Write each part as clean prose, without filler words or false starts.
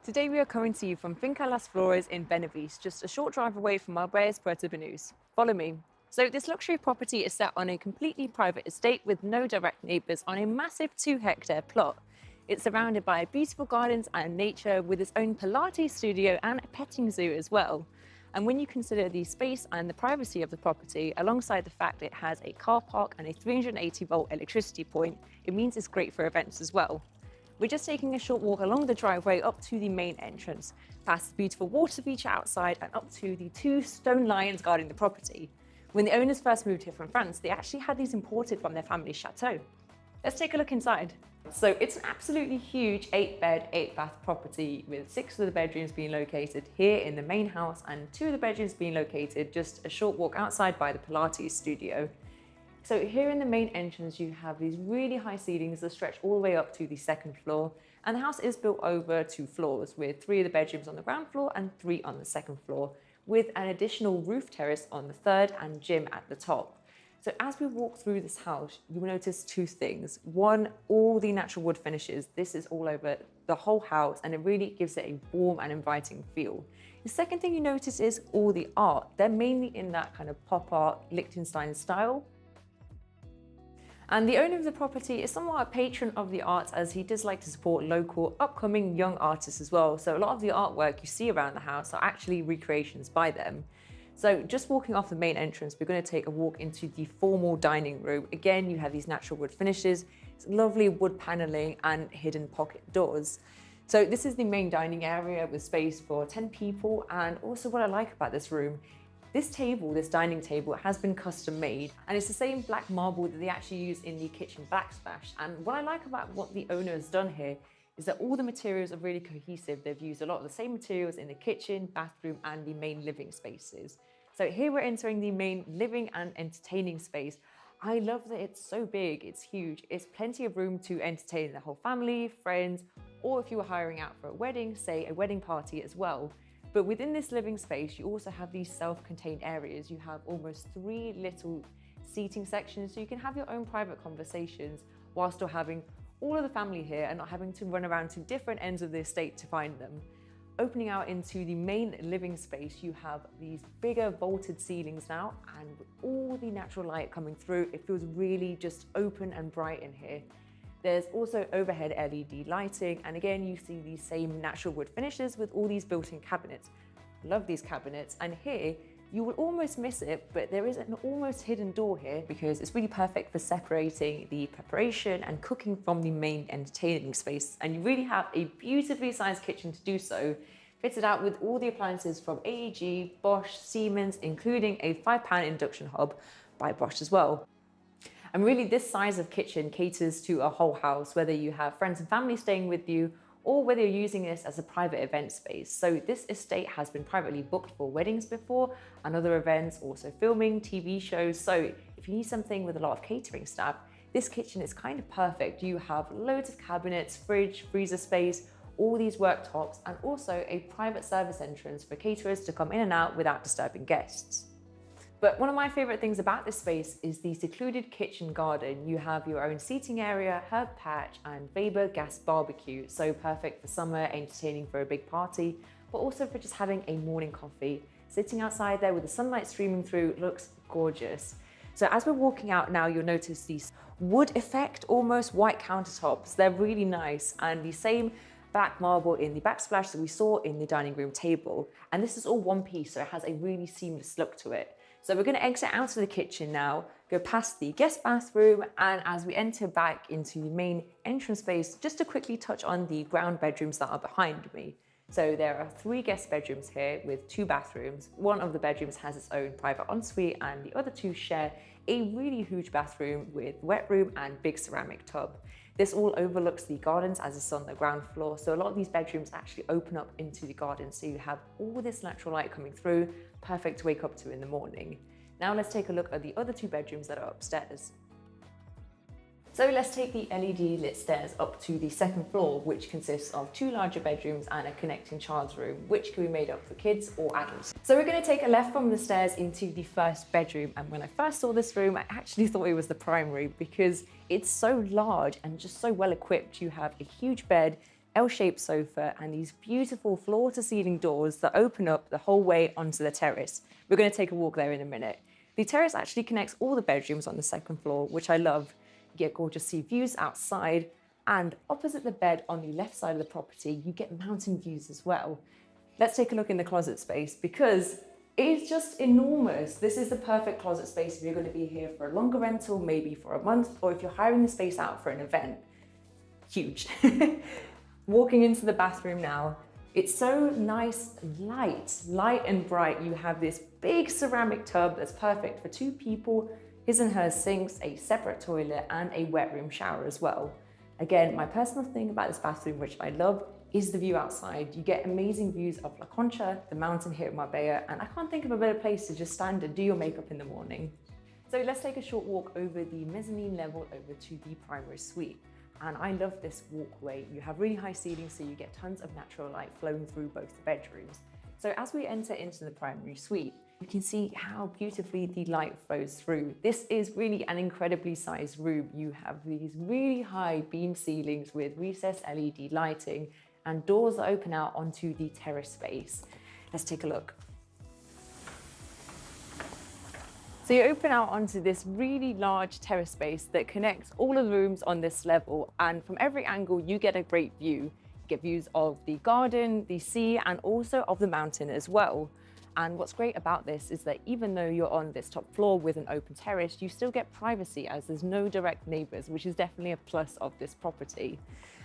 Today we are coming to you from Finca Las Flores in Benahavís, just a short drive away from Marbella's Puerto Banús. Follow me. So this luxury property is set on a completely private estate with no direct neighbours on a massive 2-hectare plot. It's surrounded by beautiful gardens and nature with its own Pilates studio and a petting zoo as well. And when you consider the space and the privacy of the property, alongside the fact it has a car park and a 380-volt electricity point, it means it's great for events as well. We're just taking a short walk along the driveway up to the main entrance, past the beautiful water feature outside and up to the 2 stone lions guarding the property. When the owners first moved here from France, they actually had these imported from their family's chateau. Let's take a look inside. So it's an absolutely huge 8-bed, 8-bath property with 6 of the bedrooms being located here in the main house and 2 of the bedrooms being located just a short walk outside by the Pilates studio. So here in the main entrance, you have these really high ceilings that stretch all the way up to the 2nd floor. And the house is built over 2 floors with 3 of the bedrooms on the ground floor and 3 on the 2nd floor, with an additional roof terrace on the 3rd and gym at the top. So as we walk through this house, you will notice 2 things. One, all the natural wood finishes. This is all over the whole house and it really gives it a warm and inviting feel. The second thing you notice is all the art. They're mainly in that kind of pop art Liechtenstein style. And the owner of the property is somewhat a patron of the arts, as he does like to support local upcoming young artists as well. So a lot of the artwork you see around the house are actually recreations by them. So just walking off the main entrance, we're going to take a walk into the formal dining room. Again, you have these natural wood finishes, it's lovely wood paneling and hidden pocket doors. So this is the main dining area with space for 10 people. And also what I like about this room, this table, this dining table, has been custom made and it's the same black marble that they actually use in the kitchen backsplash. And what I like about what the owner has done here is that all the materials are really cohesive. They've used a lot of the same materials in the kitchen, bathroom, and the main living spaces. So here we're entering the main living and entertaining space. I love that it's so big, it's huge. It's plenty of room to entertain the whole family, friends, or if you were hiring out for a wedding, say a wedding party as well. But within this living space, you also have these self-contained areas. You have almost 3 little seating sections, so you can have your own private conversations while still having all of the family here and not having to run around to different ends of the estate to find them. Opening out into the main living space, you have these bigger vaulted ceilings now, and with all the natural light coming through, it feels really just open and bright in here. There's also overhead LED lighting, and again, you see these same natural wood finishes with all these built-in cabinets. Love these cabinets, and here, you will almost miss it, but there is an almost hidden door here because it's really perfect for separating the preparation and cooking from the main entertaining space. And you really have a beautifully sized kitchen to do so, fitted out with all the appliances from AEG, Bosch, Siemens, including a 5-pound induction hob by Bosch as well. And really this size of kitchen caters to a whole house, whether you have friends and family staying with you or whether you're using this as a private event space. So this estate has been privately booked for weddings before and other events, also filming, TV shows. So if you need something with a lot of catering staff, this kitchen is kind of perfect. You have loads of cabinets, fridge, freezer space, all these worktops, and also a private service entrance for caterers to come in and out without disturbing guests. But one of my favorite things about this space is the secluded kitchen garden. You have your own seating area, herb patch, and Weber gas barbecue. So perfect for summer, entertaining for a big party, but also for just having a morning coffee. Sitting outside there with the sunlight streaming through looks gorgeous. So as we're walking out now, you'll notice these wood effect, almost white countertops. They're really nice, and the same black marble in the backsplash that we saw in the dining room table. And this is all one piece, so it has a really seamless look to it. So we're going to exit out of the kitchen now, go past the guest bathroom, and as we enter back into the main entrance space, just to quickly touch on the ground bedrooms that are behind me. So there are 3 guest bedrooms here with 2 bathrooms. One of the bedrooms has its own private ensuite and the other 2 share a really huge bathroom with wet room and big ceramic tub. This all overlooks the gardens as it's on the ground floor. So a lot of these bedrooms actually open up into the garden. So you have all this natural light coming through, perfect to wake up to in the morning. Now let's take a look at the other 2 bedrooms that are upstairs. So let's take the LED lit stairs up to the 2nd floor, which consists of 2 larger bedrooms and a connecting child's room, which can be made up for kids or adults. So we're going to take a left from the stairs into the 1st bedroom. And when I first saw this room, I actually thought it was the primary because it's so large and just so well equipped. You have a huge bed, L-shaped sofa, and these beautiful floor-to-ceiling doors that open up the whole way onto the terrace. We're going to take a walk there in a minute. The terrace actually connects all the bedrooms on the second floor, which I love. You get gorgeous sea views outside, and opposite the bed on the left side of the property, you get mountain views as well. Let's take a look in the closet space because it's just enormous. This is the perfect closet space if you're going to be here for a longer rental, maybe for a month, or if you're hiring the space out for an event. Huge. Walking into the bathroom now, it's so nice and light and bright. You have this big ceramic tub that's perfect for 2 people, his and her sinks, a separate toilet, and a wet room shower as well. Again, my personal thing about this bathroom, which I love, is the view outside. You get amazing views of La Concha, the mountain here at Marbella, and I can't think of a better place to just stand and do your makeup in the morning. So let's take a short walk over the mezzanine level over to the primary suite. And I love this walkway. You have really high ceilings, so you get tons of natural light flowing through both the bedrooms. So as we enter into the primary suite, you can see how beautifully the light flows through. This is really an incredibly sized room. You have these really high beam ceilings with recessed LED lighting and doors that open out onto the terrace space. Let's take a look. So you open out onto this really large terrace space that connects all of the rooms on this level, and from every angle you get a great view. You get views of the garden, the sea, and also of the mountain as well. And what's great about this is that even though you're on this top floor with an open terrace, you still get privacy as there's no direct neighbors, which is definitely a plus of this property.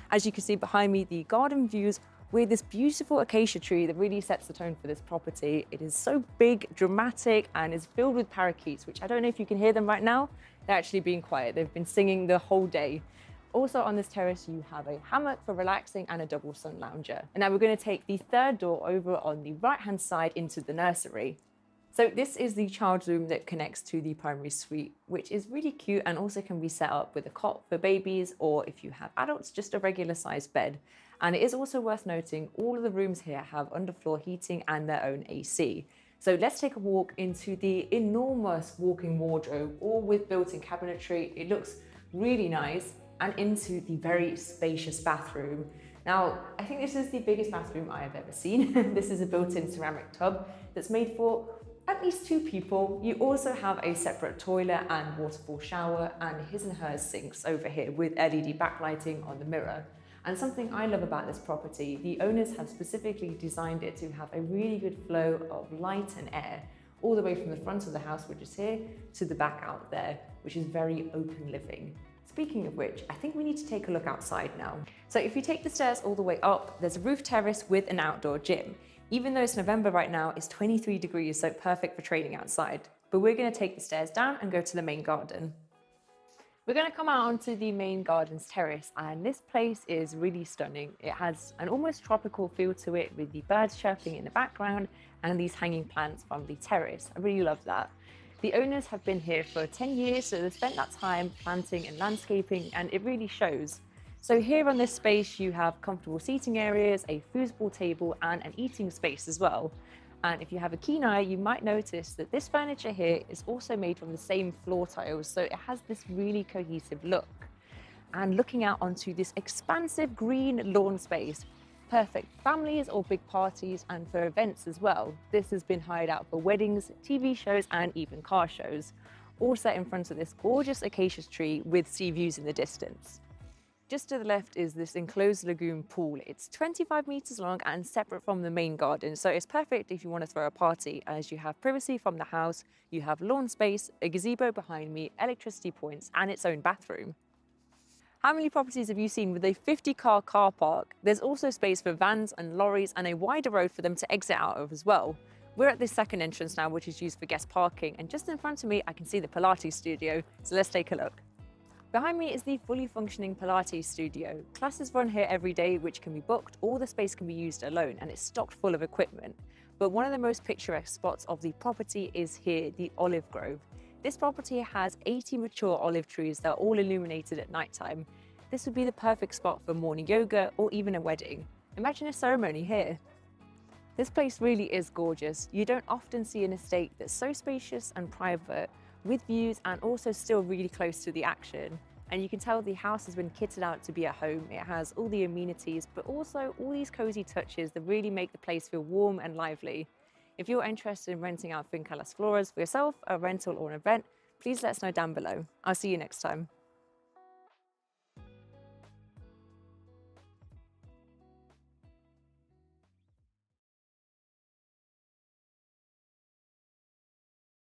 As you can see behind me, the garden views with this beautiful acacia tree that really sets the tone for this property. It is so big, dramatic, and is filled with parakeets, which I don't know if you can hear them right now. They're actually being quiet. They've been singing the whole day. Also on this terrace, you have a hammock for relaxing and a double sun lounger. And now we're going to take the third door over on the right-hand side into the nursery. So this is the child's room that connects to the primary suite, which is really cute and also can be set up with a cot for babies, or if you have adults, just a regular sized bed. And it is also worth noting, all of the rooms here have underfloor heating and their own AC. So let's take a walk into the enormous walk-in wardrobe, all with built-in cabinetry. It looks really nice, and into the very spacious bathroom. Now, I think this is the biggest bathroom I have ever seen. This is a built-in ceramic tub that's made for at least 2 people. You also have a separate toilet and waterfall shower and his and hers sinks over here with LED backlighting on the mirror. And something I love about this property, the owners have specifically designed it to have a really good flow of light and air, all the way from the front of the house, which is here, to the back out there, which is very open living. Speaking of which, I think we need to take a look outside now. So if you take the stairs all the way up, there's a roof terrace with an outdoor gym. Even though it's November right now, it's 23 degrees, so perfect for training outside. But we're going to take the stairs down and go to the main garden. We're going to come out onto the main garden's terrace, and this place is really stunning. It has an almost tropical feel to it with the birds chirping in the background and these hanging plants from the terrace. I really love that. The owners have been here for 10 years, so they've spent that time planting and landscaping, and it really shows. So here on this space, you have comfortable seating areas, a foosball table, and an eating space as well. And if you have a keen eye, you might notice that this furniture here is also made from the same floor tiles, so it has this really cohesive look. And looking out onto this expansive green lawn space, perfect for families or big parties and for events as well. This has been hired out for weddings, TV shows, and even car shows, all set in front of this gorgeous acacia tree with sea views in the distance. Just to the left is this enclosed lagoon pool. It's 25 meters long and separate from the main garden, so it's perfect if you want to throw a party, as you have privacy from the house, you have lawn space, a gazebo behind me, electricity points, and its own bathroom. How many properties have you seen with a 50-car car park? There's also space for vans and lorries and a wider road for them to exit out of as well. We're at the second entrance now, which is used for guest parking, and just in front of me, I can see the Pilates studio, so let's take a look. Behind me is the fully functioning Pilates studio. Classes run here every day, which can be booked, or the space can be used alone, and it's stocked full of equipment. But one of the most picturesque spots of the property is here, the olive grove. This property has 80 mature olive trees that are all illuminated at nighttime. This would be the perfect spot for morning yoga or even a wedding. Imagine a ceremony here. This place really is gorgeous. You don't often see an estate that's so spacious and private, with views and also still really close to the action. And you can tell the house has been kitted out to be a home. It has all the amenities, but also all these cozy touches that really make the place feel warm and lively. If you're interested in renting out Finca Las Flores for yourself, a rental or an event, please let us know down below. I'll see you next time.